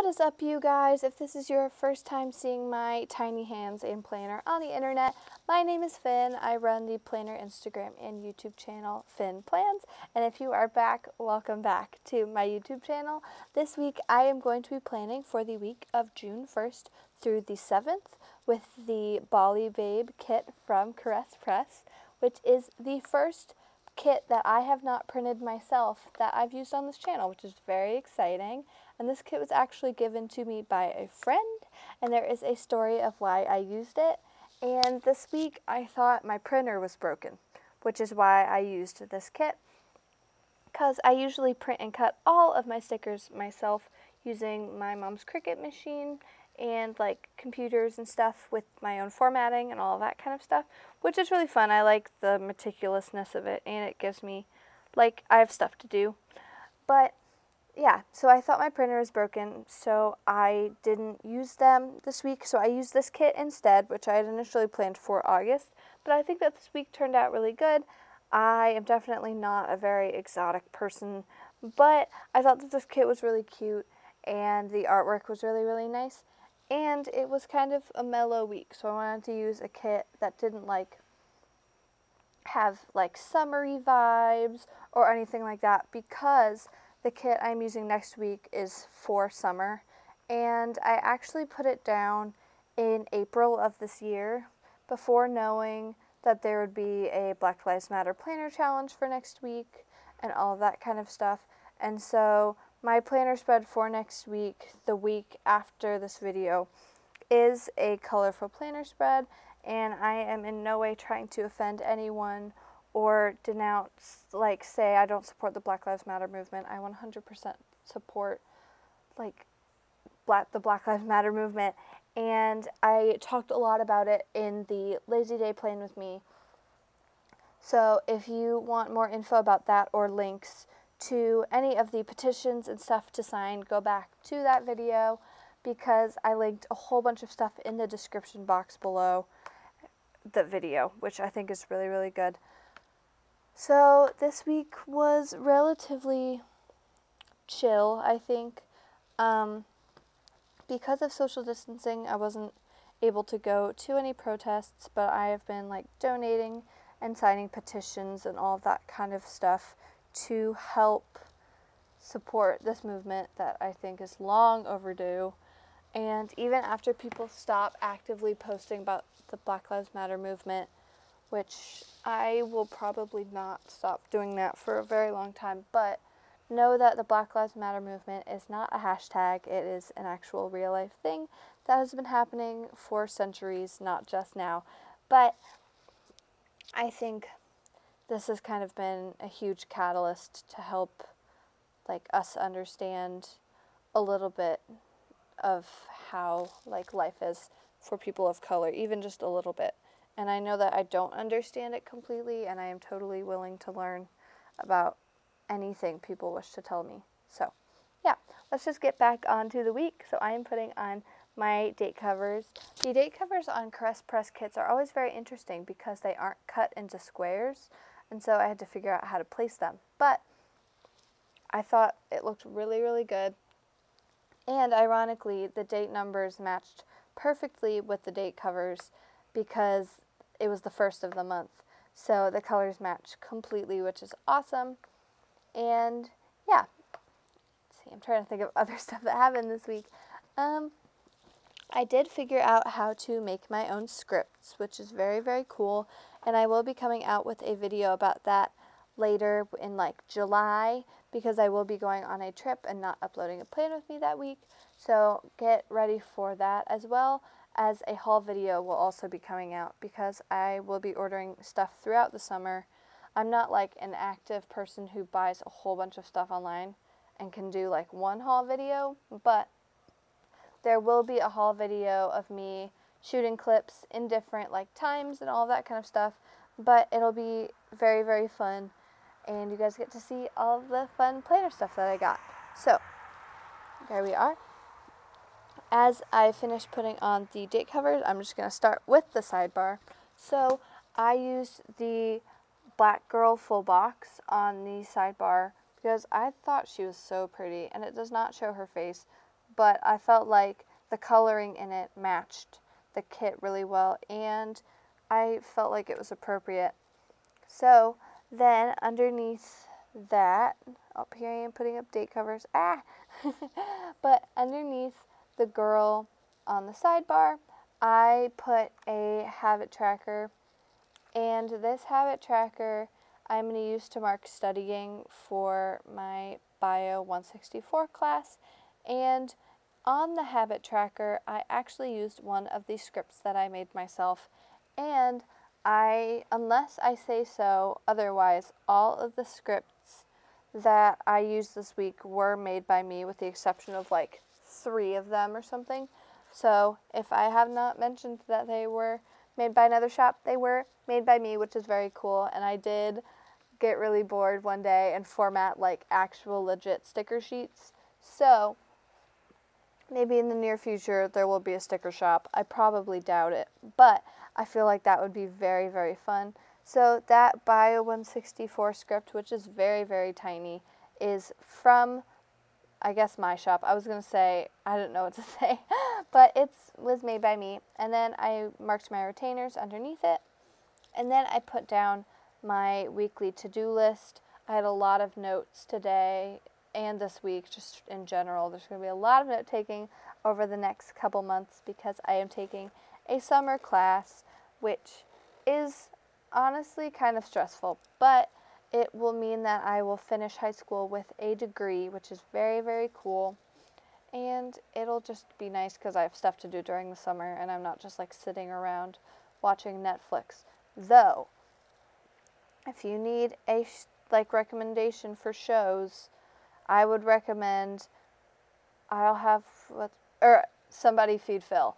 is up, you guys? If this is your first time seeing my tiny hands and planner on the internet, my name is Finn. I run the planner Instagram and YouTube channel FionnPlans, and if you are back, welcome back to my YouTube channel. This week I am going to be planning for the week of June 1st through the 7th with the Bali Babe kit from Caress Press, which is the first kit that I have not printed myself that I've used on this channel, which is very exciting. And this kit was actually given to me by a friend, and there is a story of why I used it. And this week I thought my printer was broken, which is why I used this kit, because I usually print and cut all of my stickers myself using my mom's Cricut machine and like computers and stuff with my own formatting and all of that kind of stuff, which is really fun. I like the meticulousness of it, and it gives me, like, I have stuff to do. But yeah, so I thought my printer was broken, so I didn't use them this week, so I used this kit instead, which I had initially planned for August, but I think that this week turned out really good. I am definitely not a very exotic person, but I thought that this kit was really cute, and the artwork was really, really nice, and it was kind of a mellow week, so I wanted to use a kit that didn't like have like summery vibes or anything like that, because the kit I'm using next week is for summer, and I actually put it down in April of this year before knowing that there would be a Black Lives Matter planner challenge for next week and all of that kind of stuff. And so my planner spread for next week, the week after this video, is a colorful planner spread, and I am in no way trying to offend anyone or denounce, like, say I don't support the Black Lives Matter movement. I 100% support, like, the Black Lives Matter movement, and I talked a lot about it in the Lazy Day Plan with Me. So if you want more info about that or links to any of the petitions and stuff to sign, go back to that video, because I linked a whole bunch of stuff in the description box below the video, which I think is really, really good. So this week was relatively chill, I think. Because of social distancing, I wasn't able to go to any protests, but I have been like donating and signing petitions and all of that kind of stuff to help support this movement that I think is long overdue. And even after people stop actively posting about the Black Lives Matter movement, which I will probably not stop doing that for a very long time, but know that the Black Lives Matter movement is not a hashtag. It is an actual real life thing that has been happening for centuries, not just now. But I think this has kind of been a huge catalyst to help, like, us understand a little bit of how, like, life is for people of color, even just a little bit. And I know that I don't understand it completely, and I am totally willing to learn about anything people wish to tell me. So, yeah, let's just get back onto the week. So I am putting on my date covers. The date covers on Caress Press kits are always very interesting because they aren't cut into squares, and so I had to figure out how to place them. But I thought it looked really, really good. And ironically, the date numbers matched perfectly with the date covers because it was the first of the month. So the colors match completely, which is awesome. And yeah, let's see, I'm trying to think of other stuff that happened this week. I did figure out how to make my own scripts, which is very, very cool. And I will be coming out with a video about that later in like July, because I will be going on a trip and not uploading a plan with me that week. So get ready for that, as well as a haul video will also be coming out, because I will be ordering stuff throughout the summer. I'm not like an active person who buys a whole bunch of stuff online and can do like one haul video, but there will be a haul video of me shooting clips in different like times and all that kind of stuff, but it'll be very, very fun, and you guys get to see all the fun planner stuff that I got. So there we are. As I finish putting on the date covers, I'm just going to start with the sidebar. So I used the Black Girl full box on the sidebar because I thought she was so pretty, and it does not show her face, but I felt like the coloring in it matched the kit really well, and I felt like it was appropriate. So then underneath that, up here I am putting up date covers, but underneath the girl on the sidebar, I put a habit tracker, and this habit tracker I'm going to use to mark studying for my Bio 164 class. And on the habit tracker, I actually used one of these scripts that I made myself, and unless I say so otherwise, all of the scripts that I used this week were made by me, with the exception of like 3 of them or something. So if I have not mentioned that they were made by another shop, they were made by me, which is very cool. And I did get really bored one day and format like actual legit sticker sheets. So maybe in the near future there will be a sticker shop. I probably doubt it, but I feel like that would be very, very fun. So that Bio 164 script, which is very, very tiny, is from, I guess, my shop. I was going to say, I didn't know what to say, but it was made by me. And then I marked my retainers underneath it. And then I put down my weekly to-do list. I had a lot of notes today and this week, just in general. There's going to be a lot of note-taking over the next couple months because I am taking a summer class, which is honestly kind of stressful, but it will mean that I will finish high school with a degree, which is very, very cool. And it'll just be nice because I have stuff to do during the summer and I'm not just like sitting around watching Netflix. Though, if you need a recommendation for shows, I would recommend Somebody Feed Phil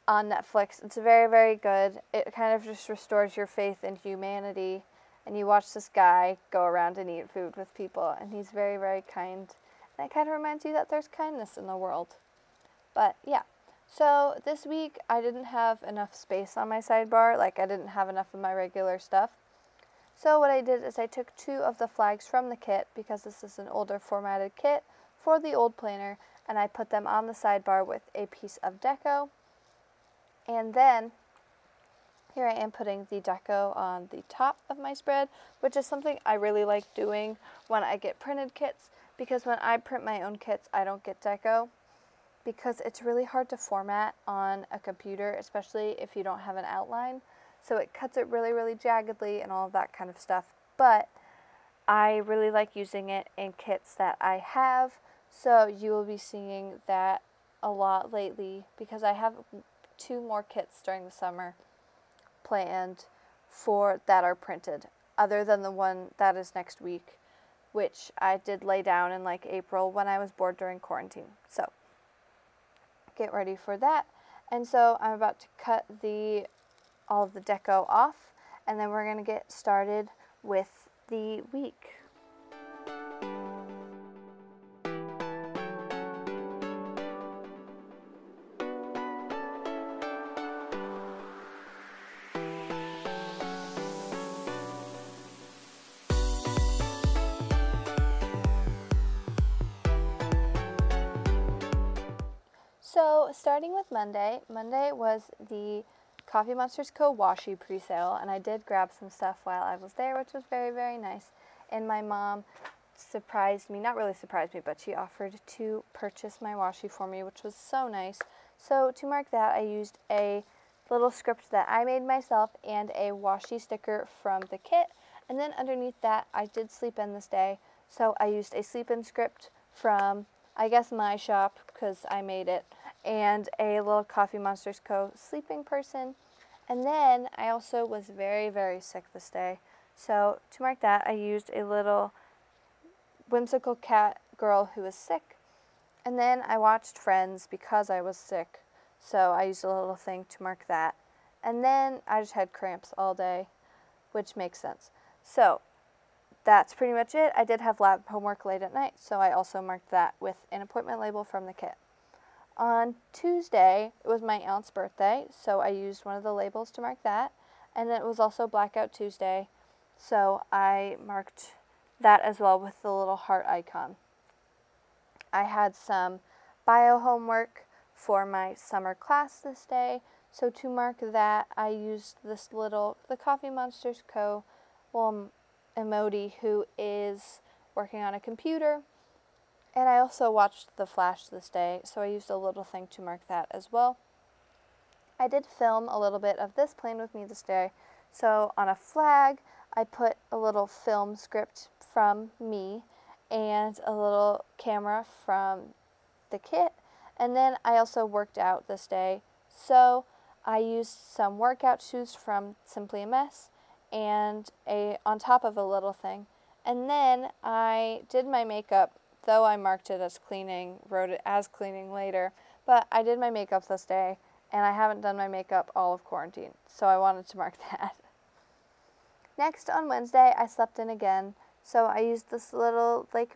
on Netflix. It's very, very good. It kind of just restores your faith in humanity, and you watch this guy go around and eat food with people, and he's very, very kind. And it kind of reminds you that there's kindness in the world. But yeah, so this week I didn't have enough space on my sidebar. Like, I didn't have enough of my regular stuff. So what I did is I took 2 of the flags from the kit, because this is an older formatted kit for the old planner, and I put them on the sidebar with a piece of deco. And then here I am putting the deco on the top of my spread, which is something I really like doing when I get printed kits, because when I print my own kits, I don't get deco, because it's really hard to format on a computer, especially if you don't have an outline. So it cuts it really, really jaggedly and all of that kind of stuff. But I really like using it in kits that I have, so you will be seeing that a lot lately, because I have 2 more kits during the summer planned that are printed, other than the one that is next week, which I did lay down in like April when I was bored during quarantine. So get ready for that. And so I'm about to cut all of the deco off, and then we're going to get started with the week. So starting with Monday was the Coffee Monsters Co. washi pre-sale, and I did grab some stuff while I was there, which was very, very nice. And my mom surprised me, not really surprised me, but she offered to purchase my washi for me, which was so nice. So to mark that, I used a little script that I made myself and a washi sticker from the kit. And then underneath that, I did sleep in this day, so I used a sleep in script from, I guess, my shop, because I made it, and a little Coffee Monsters Co. sleeping person. And then I also was very, very sick this day. So to mark that, I used a little whimsical cat girl who was sick. And then I watched Friends because I was sick. So I used a little thing to mark that. And then I just had cramps all day, which makes sense. So that's pretty much it. I did have lab homework late at night, so I also marked that with an appointment label from the kit. On Tuesday, it was my aunt's birthday, so I used one of the labels to mark that. And then it was also Blackout Tuesday, so I marked that as well with the little heart icon. I had some bio homework for my summer class this day. So to mark that, I used this little, the Coffee Monsters Co. Emoji who is working on a computer. And I also watched The Flash this day, so I used a little thing to mark that as well. I did film a little bit of this plane with me this day. So on a flag, I put a little film script from me and a little camera from the kit. And then I also worked out this day. So I used some workout shoes from Simply a Mess and on top of a little thing. And then I did my makeup, though I marked it as cleaning, wrote it as cleaning later, but I did my makeup this day, and I haven't done my makeup all of quarantine, so I wanted to mark that. Next, on Wednesday, I slept in again, so I used this little, like,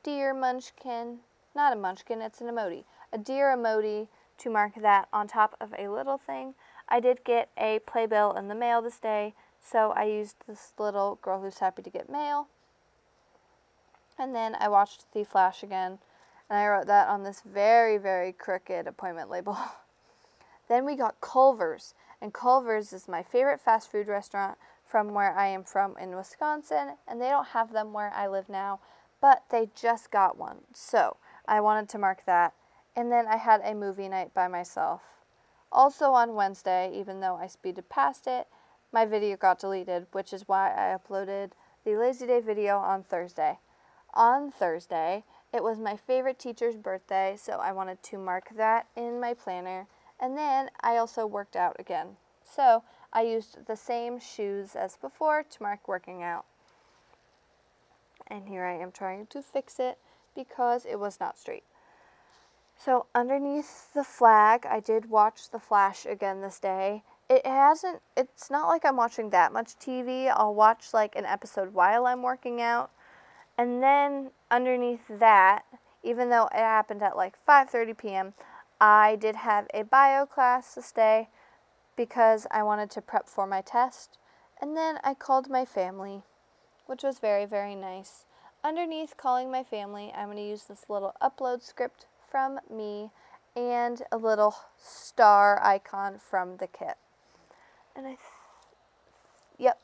deer munchkin, not a munchkin, it's an emoji, a deer emoji to mark that on top of a little thing. I did get a playbill in the mail this day, so I used this little girl who's happy to get mail. And then I watched The Flash again, and I wrote that on this very, very crooked appointment label. Then we got Culver's, and Culver's is my favorite fast food restaurant from where I am from in Wisconsin, and they don't have them where I live now, but they just got one, so I wanted to mark that. And then I had a movie night by myself. Also on Wednesday, even though I speeded past it, my video got deleted, which is why I uploaded the Lazy Day video on Thursday. On Thursday, it was my favorite teacher's birthday, so I wanted to mark that in my planner. And then I also worked out again. So I used the same shoes as before to mark working out. And here I am trying to fix it because it was not straight. So underneath the flag, I did watch The Flash again this day. It's not like I'm watching that much TV. I'll watch like an episode while I'm working out. And then underneath that, even though it happened at like 5:30 p.m., I did have a bio class this day because I wanted to prep for my test. And then I called my family, which was very, very nice. Underneath calling my family, I'm going to use this little upload script from me and a little star icon from the kit. And yep.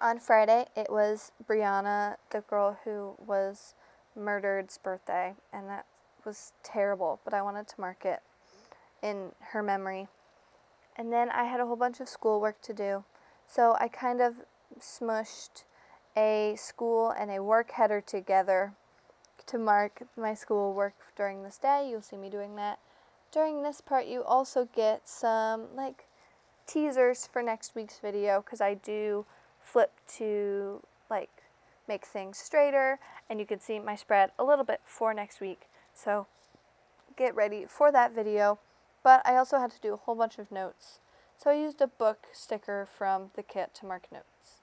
On Friday, it was Brianna, the girl who was murdered's birthday, and that was terrible, but I wanted to mark it in her memory. And then I had a whole bunch of schoolwork to do, so I kind of smushed a school and a work header together to mark my schoolwork during this day. You'll see me doing that. During this part, you also get some, like, teasers for next week's video, because I do flip to like make things straighter, and you can see my spread a little bit for next week, so get ready for that video. But I also had to do a whole bunch of notes, so I used a book sticker from the kit to mark notes.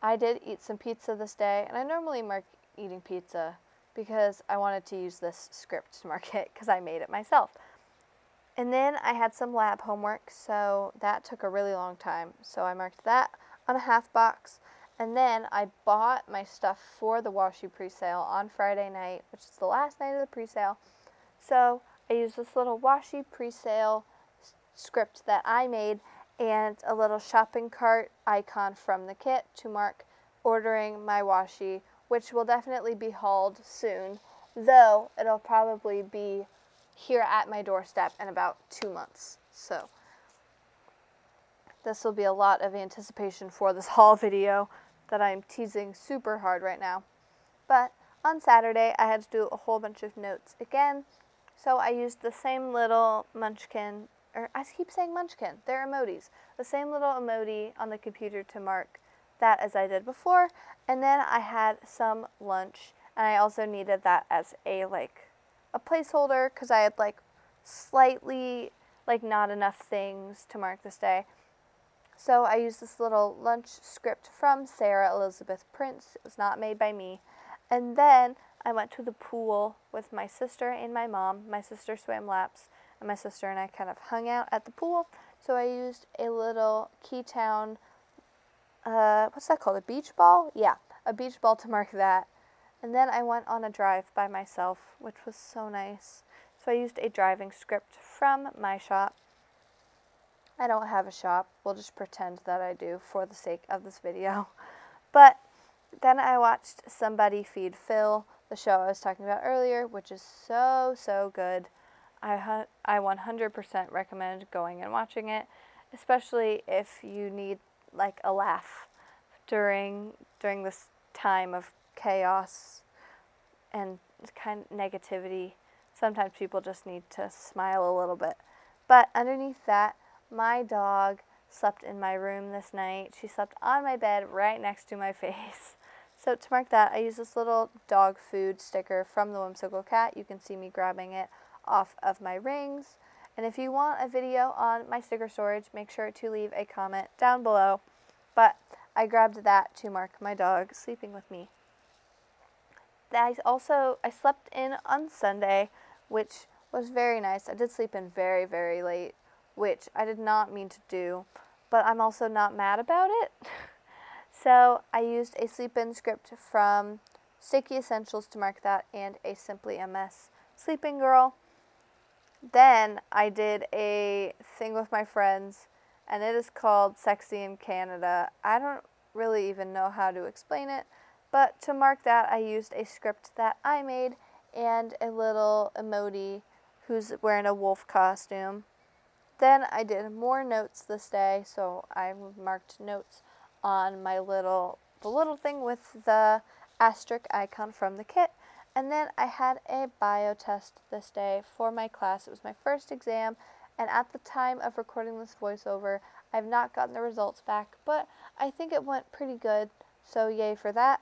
I did eat some pizza this day, and I normally mark eating pizza because I wanted to use this script to mark it because I made it myself. And then I had some lab homework, so that took a really long time, so I marked that on a half box. And then I bought my stuff for the washi pre-sale on Friday night, which is the last night of the pre-sale. So I used this little washi pre-sale script that I made and a little shopping cart icon from the kit to mark ordering my washi, which will definitely be hauled soon, though it'll probably be here at my doorstep in about 2 months. So this will be a lot of anticipation for this haul video that I'm teasing super hard right now. But on Saturday, I had to do a whole bunch of notes again. So I used the same little munchkin, or I keep saying munchkin, they're emojis. The same little emoji on the computer to mark that as I did before. And then I had some lunch, and I also needed that as a placeholder because I had slightly not enough things to mark this day. So I used this little lunch script from Sarah Elizabeth Prince. It was not made by me. And then I went to the pool with my sister and my mom. My sister swam laps, and my sister and I kind of hung out at the pool. So I used a little Keytown, what's that called, a beach ball? Yeah, a beach ball to mark that. And then I went on a drive by myself, which was so nice. So I used a driving script from my shop. I don't have a shop. We'll just pretend that I do for the sake of this video. But then I watched Somebody Feed Phil, the show I was talking about earlier, which is so good. I 100% recommend going and watching it, especially if you need like a laugh during this time of chaos and kind of negativity. Sometimes people just need to smile a little bit. But underneath that, my dog slept in my room this night. She slept on my bed right next to my face. So to mark that, I used this little dog food sticker from the Whimsical Cat. You can see me grabbing it off of my rings. And if you want a video on my sticker storage, make sure to leave a comment down below. But I grabbed that to mark my dog sleeping with me. I slept in on Sunday, which was very nice. I did sleep in very late, which I did not mean to do, but I'm also not mad about it. So I used a sleep-in script from Sticky Essentials to mark that, and a Simply a Mess Sleeping Girl. Then I did a thing with my friends, and it is called Sexy in Canada. I don't really even know how to explain it, but to mark that, I used a script that I made and a little emoji who's wearing a wolf costume. Then I did more notes this day, so I marked notes on the little thing with the asterisk icon from the kit. And then I had a bio test this day for my class. It was my first exam, and at the time of recording this voiceover, I have not gotten the results back, but I think it went pretty good, so yay for that.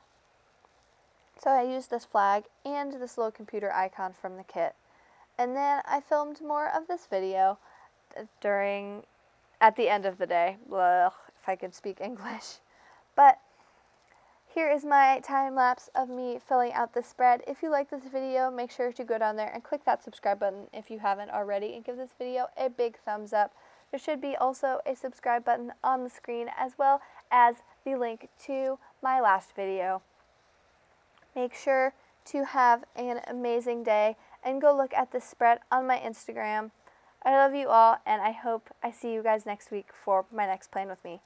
So I used this flag and this little computer icon from the kit. And then I filmed more of this video at the end of the day. Ugh, if I could speak English. But here is my time lapse of me filling out this spread. If you like this video, make sure to go down there and click that subscribe button if you haven't already, and give this video a big thumbs up. There should be also a subscribe button on the screen, as well as the link to my last video. Make sure to have an amazing day and go look at this spread on my Instagram. I love you all, and I hope I see you guys next week for my next Plan With Me.